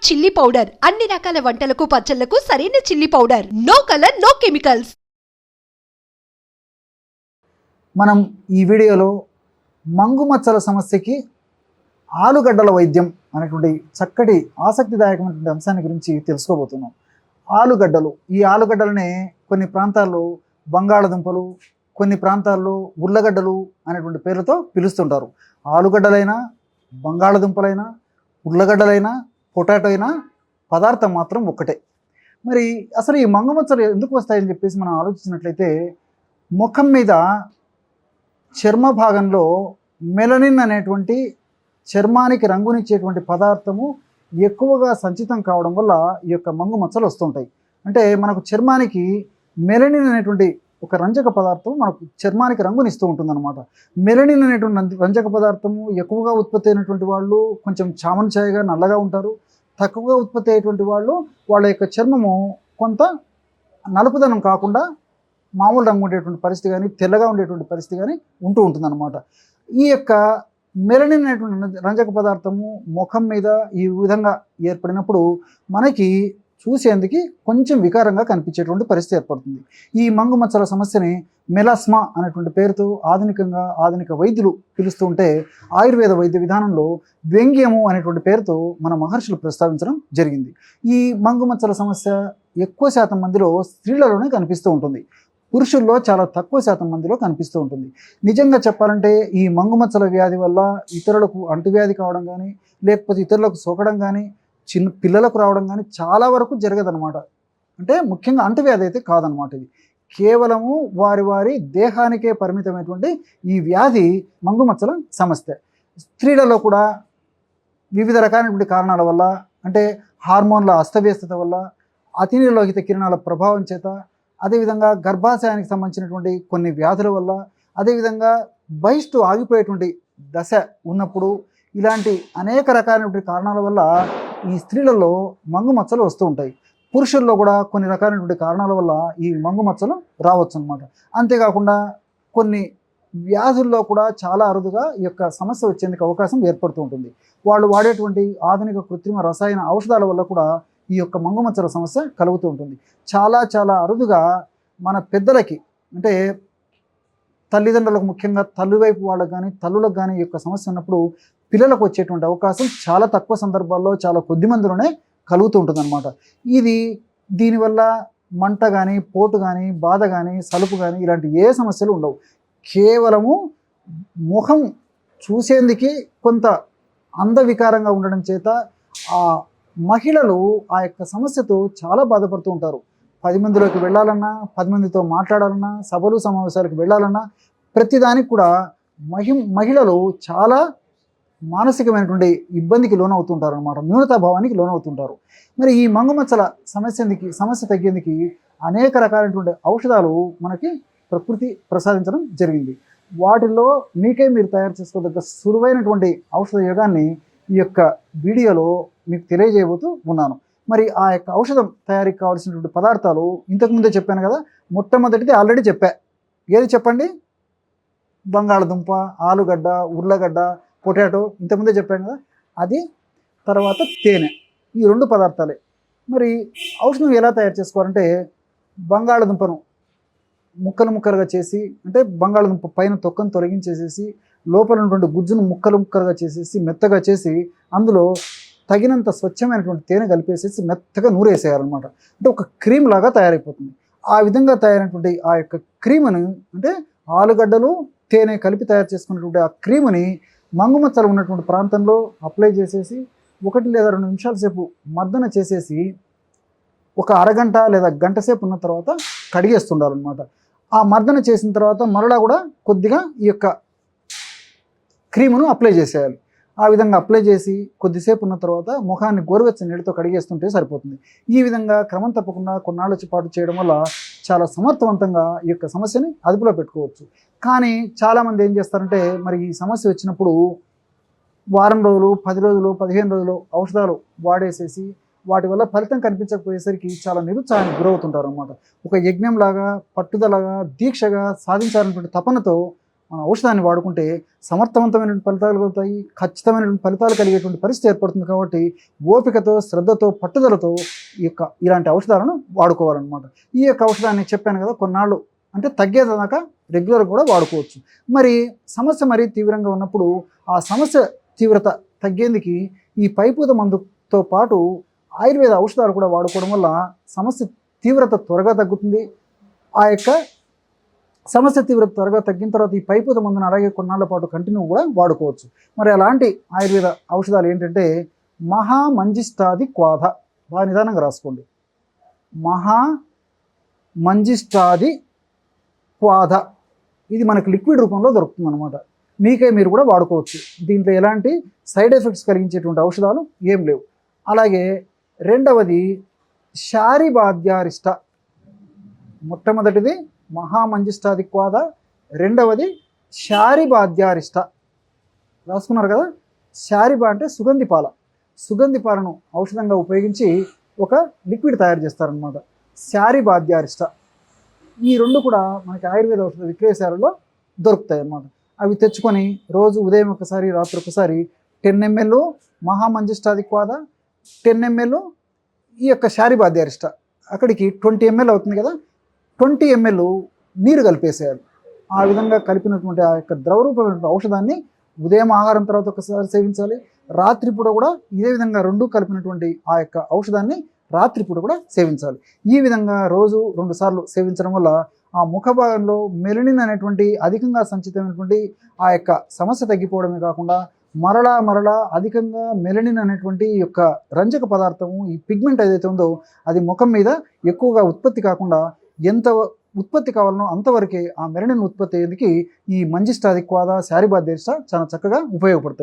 Chilli powder అన్ని రకాల వంటలకు పచ్చళ్లకు సరైన chilli powder. No colour no chemicals. మనం ఈ వీడియోలో మంగుమచ్చల సమస్యకి ఆలుగడ్డల వైద్యం అనేటువంటి చక్కటి ఆసక్తిదాయకమైనటువంటి అంశాన్ని గురించి తెలుసుకోబోతున్నాం. ఆలుగడ్డలు, ఈ ఆలుగడ్డలనే కొన్ని ప్రాంతాల్లో బంగాళదుంపలు, కొన్ని ప్రాంతాల్లో ఉర్లగడ్డలు అనేటువంటి పేర్లతో పిలుస్తుంటారు. ఆలుగడ్డలైనా, బంగాళదుంపలైనా, ఉర్లగడ్డలైనా, పొటాటో అయినా పదార్థం మాత్రం ఒక్కటే. మరి అసలు ఈ మంగుమచ్చలు ఎందుకు వస్తాయని చెప్పేసి మనం ఆలోచించినట్లయితే, ముఖం మీద చర్మ భాగంలో మెలనిన్ అనేటువంటి చర్మానికి రంగునిచ్చేటువంటి పదార్థము ఎక్కువగా సంచితం కావడం వల్ల ఈ యొక్క మంగుమచ్చలు వస్తుంటాయి. అంటే మనకు చర్మానికి మెలనిన్ అనేటువంటి ఒక రంజక పదార్థం మనకు చర్మానికి రంగునిస్తూ ఉంటుందన్నమాట. మెలనిన్ అనేటువంటి రంజక పదార్థము ఎక్కువగా ఉత్పత్తి అయినటువంటి వాళ్ళు కొంచెం చామన్ ఛాయగా నల్లగా ఉంటారు. తక్కువగా ఉత్పత్తి అయ్యేటువంటి వాళ్ళు వాళ్ళ యొక్క చర్మము కొంత నలుపుదనం కాకుండా మామూలు రంగు ఉండేటువంటి పరిస్థితి కానీ, తెల్లగా ఉండేటువంటి పరిస్థితి కానీ ఉంటూ ఉంటుందన్నమాట. ఈ యొక్క మెలనిన్ అనేటువంటి రంజక పదార్థము ముఖం మీద ఈ విధంగా ఏర్పడినప్పుడు మనకి చూసేందుకు కొంచెం వికారంగా కనిపించేటువంటి పరిస్థితి ఏర్పడుతుంది. ఈ మంగుమచ్చల సమస్యని మెలాస్మా అనేటువంటి పేరుతో ఆధునిక వైద్యులు పిలుస్తూ ఉంటే, ఆయుర్వేద వైద్య విధానంలో వ్యంగ్యము అనేటువంటి పేరుతో మన మహర్షులు ప్రస్తావించడం జరిగింది. ఈ మంగుమచ్చల సమస్య ఎక్కువ శాతం మందిలో స్త్రీలలోనే కనిపిస్తూ ఉంటుంది. పురుషుల్లో చాలా తక్కువ శాతం మందిలో కనిపిస్తూ ఉంటుంది. నిజంగా చెప్పాలంటే ఈ మంగుమచ్చల వ్యాధి వల్ల ఇతరులకు అంటువ్యాధి కావడం కానీ, లేకపోతే ఇతరులకు సోకడం కానీ, చిన్న పిల్లలకు రావడం కానీ చాలా వరకు జరగదనమాట. అంటే ముఖ్యంగా అంటువ్యాధి అయితే కాదనమాట. ఇది కేవలము వారి దేహానికే పరిమితమైనటువంటి ఈ వ్యాధి మంగుమచ్చల సమస్య. స్త్రీలలో కూడా వివిధ రకాలైనటువంటి కారణాల వల్ల, అంటే హార్మోన్ల అస్తవ్యస్తత వల్ల, అతినీలలోహిత కిరణాల ప్రభావం చేత, అదేవిధంగా గర్భాశయానికి సంబంధించినటువంటి కొన్ని వ్యాధుల వల్ల, అదేవిధంగా బహిష్టు ఆగిపోయేటువంటి దశ ఉన్నప్పుడు, ఇలాంటి అనేక రకాలైనటువంటి కారణాల వల్ల ఈ స్త్రీలలో మంగుమచ్చలు వస్తూ ఉంటాయి. పురుషుల్లో కూడా కొన్ని రకాలైనటువంటి కారణాల వల్ల ఈ మంగుమచ్చలు రావచ్చు అన్నమాట. అంతేకాకుండా కొన్ని వ్యాధుల్లో కూడా చాలా అరుదుగా ఈ యొక్క సమస్య వచ్చేందుకు అవకాశం ఏర్పడుతూ ఉంటుంది. వాళ్ళు వాడేటువంటి ఆధునిక కృత్రిమ రసాయన ఔషధాల వల్ల కూడా ఈ యొక్క మంగుమచ్చల సమస్య కలుగుతూ ఉంటుంది. చాలా అరుదుగా మన పెద్దలకి, అంటే తల్లిదండ్రులకు, ముఖ్యంగా తల్లి వైపు వాళ్ళకు కానీ తల్లులకు కానీ ఈ యొక్క సమస్య ఉన్నప్పుడు పిల్లలకు వచ్చేటువంటి అవకాశం చాలా తక్కువ సందర్భాల్లో, చాలా కొద్ది మందిలోనే కలుగుతూ ఉంటుందన్నమాట. దీనివల్ల మంట కానీ, పోటు కానీ, బాధ కానీ, సలుపు కానీ ఇలాంటి ఏ సమస్యలు ఉండవు. కేవలము ముఖం చూసేందుకు కొంత అందవికారంగా ఉండడం చేత ఆ మహిళలు ఆ యొక్క సమస్యతో చాలా బాధపడుతూ ఉంటారు. 10 మందిలోకి వెళ్ళాలన్నా, 10 మందితో మాట్లాడాలన్నా, సభలు సమావేశాలకు వెళ్ళాలన్నా ప్రతిదానికి కూడా మహిళలు చాలా మానసికమైనటువంటి ఇబ్బందికి లోనవుతుంటారు అనమాట. న్యూనతాభావానికి లోనవుతుంటారు. మరి ఈ మంగుమచ్చల సమస్య తగ్గేందుకు అనేక రకాలైనటువంటి ఔషధాలు మనకి ప్రకృతి ప్రసాదించడం జరిగింది. వాటిల్లో మీరు తయారు చేసుకోదగ్గ సులువైనటువంటి ఔషధ యోగాన్ని ఈ యొక్క వీడియోలో మీకు తెలియజేయబోతూ ఉన్నాను. మరి ఆ యొక్క ఔషధం తయారీకి కావాల్సినటువంటి పదార్థాలు ఇంతకుముందే చెప్పాను కదా. మొట్టమొదటిది ఆల్రెడీ చెప్పా. ఏది చెప్పండి? బంగాళదుంప, ఆలుగడ్డ, ఉర్లగడ్డ, పొటాటో ఇంతకుముందే చెప్పాను కదా. అది తర్వాత తేనె. ఈ 2 పదార్థాలే. మరి ఔషధం ఎలా తయారు చేసుకోవాలంటే, బంగాళదుంపను ముక్కలుగా చేసి, అంటే బంగాళదుంప పైన తొక్కను తొలగించేసేసి, లోపల ఉన్నటువంటి గుజ్జును ముక్కలుగా చేసేసి, మెత్తగా చేసి, అందులో తగినంత స్వచ్ఛమైనటువంటి తేనె కలిపేసేసి మెత్తగా నూరేసేయాలన్నమాట. అంటే ఒక క్రీమ్ లాగా తయారైపోతుంది. ఆ విధంగా తయారైనటువంటి ఆ యొక్క క్రీముని, అంటే ఆలుగడ్డలు, తేనె కలిపి తయారు చేసుకున్నటువంటి ఆ క్రీముని మంగుమచ్చలు ఉన్నటువంటి ప్రాంతంలో అప్లై చేసేసి 1 లేదా 2 నిమిషాల సేపు మర్దన చేసేసి, ఒక అరగంట లేదా గంట సేపు ఉన్న తర్వాత కడిగేస్తుండాలన్నమాట. ఆ మర్దన చేసిన తర్వాత మరలా కూడా కొద్దిగా ఈ యొక్క క్రీమును అప్లై చేసేయాలి. ఆ విధంగా అప్లై చేసి కొద్దిసేపు ఉన్న తర్వాత ముఖాన్ని గోరువెచ్చని నీళ్ళతో కడిగేస్తుంటే సరిపోతుంది. ఈ విధంగా క్రమం తప్పకుండా కొన్నాళ్ళ పాటు చేయడం వల్ల చాలా సమర్థవంతంగా ఈ యొక్క సమస్యని అదుపులో పెట్టుకోవచ్చు. కానీ చాలామంది ఏం చేస్తారంటే, మరి ఈ సమస్య వచ్చినప్పుడు వారం రోజులు, 10 రోజులు, 15 రోజులు ఔషధాలు వాడేసేసి వాటి వల్ల ఫలితం కనిపించకపోయేసరికి చాలా నిరుత్సాహానికి గురవుతుంటారు అన్నమాట. ఒక యజ్ఞంలాగా, పట్టుదలగా, దీక్షగా సాధించాలన్నటువంటి తపనతో మన ఔషధాన్ని వాడుకుంటే సమర్థవంతమైనటువంటి ఫలితాలు కలుగుతాయి, ఖచ్చితమైనటువంటి ఫలితాలు కలిగేటువంటి పరిస్థితి ఏర్పడుతుంది. కాబట్టి ఓపికతో, శ్రద్ధతో, పట్టుదలతో ఇలాంటి ఔషధాలను వాడుకోవాలన్నమాట. ఈ యొక్క ఔషధాన్ని చెప్పాను కదా, కొన్నాళ్ళు అంటే తగ్గేదాకా రెగ్యులర్ కూడా వాడుకోవచ్చు. మరి సమస్య మరీ తీవ్రంగా ఉన్నప్పుడు ఆ సమస్య తీవ్రత తగ్గేందుకు ఈ పైపూత మందుతో పాటు ఆయుర్వేద ఔషధాలు కూడా వాడుకోవడం వల్ల సమస్య తీవ్రత త్వరగా తగ్గుతుంది. ఆ యొక్క సమస్య తీవ్రత త్వరగా తగ్గిన తర్వాత ఈ పైపూత మందును అలాగే కొన్నాళ్ళ పాటు కంటిన్యూ కూడా వాడుకోవచ్చు. మరి అలాంటి ఆయుర్వేద ఔషధాలు ఏంటంటే మహామంజిష్టాది క్వాథ. బాగా నిదానంగా రాసుకోండి. మహామంజిష్టాది క్వాథ. ఇది మనకు లిక్విడ్ రూపంలో దొరుకుతుంది అనమాట. మీరు కూడా వాడుకోవచ్చు. దీంట్లో ఎలాంటి సైడ్ ఎఫెక్ట్స్ కలిగించేటువంటి ఔషధాలు ఏం లేవు. అలాగే రెండవది శారిబాధ్యారిష్ట. మొట్టమొదటిది మహామంజిష్టాది క్వాథ, రెండవది శారిబాధ్యారిష్ట. రాసుకున్నారు కదా. శారిబా అంటే సుగంధి పాల. సుగంధి పాలను ఔషధంగా ఉపయోగించి ఒక లిక్విడ్ తయారు చేస్తారనమాట. శారిబాధ్యారిష్ట. ఈ రెండు కూడా మనకి ఆయుర్వేద ఔషధ విక్రయశాలలో దొరుకుతాయి అన్నమాట. అవి తెచ్చుకొని రోజు ఉదయం ఒకసారి, రాత్రి ఒకసారి 10 ml మహామంజిష్టాది క్వాథ, 10 ml ఈ యొక్క శారిబాధ్యారిష్ట. అక్కడికి 20 ml అవుతుంది కదా, 20 ml నీరు కలిపేసేయాలి. ఆ విధంగా కలిపినటువంటి ఆ యొక్క ద్రవరూపమైనటువంటి ఔషధాన్ని ఉదయం ఆహారం తర్వాత ఒకసారి సేవించాలి. రాత్రిపూట కూడా ఇదే విధంగా రెండు కలిపినటువంటి ఆ యొక్క ఔషధాన్ని రాత్రిపూట కూడా సేవించాలి. ఈ విధంగా రోజు 2 సార్లు సేవించడం వల్ల ఆ ముఖ భాగంలో మెలనిన్ అనేటువంటి అధికంగా సంచితమైనటువంటి ఆ యొక్క సమస్య తగ్గిపోవడమే కాకుండా మరలా అధికంగా మెలనిన్ అనేటువంటి యొక్క రంజక పదార్థము, ఈ పిగ్మెంట్ ఏదైతే ఉందో అది ముఖం మీద ఎక్కువగా ఉత్పత్తి కాకుండా ఎంత ఉత్పత్తి కావాలనో అంతవరకే ఆ మెలనిన్ ఉత్పత్తి అయ్యేందుకు ఈ మంజిష్టాది క్వాథ, శారిబాధ్యారిష్ట చాలా చక్కగా ఉపయోగపడతాయి.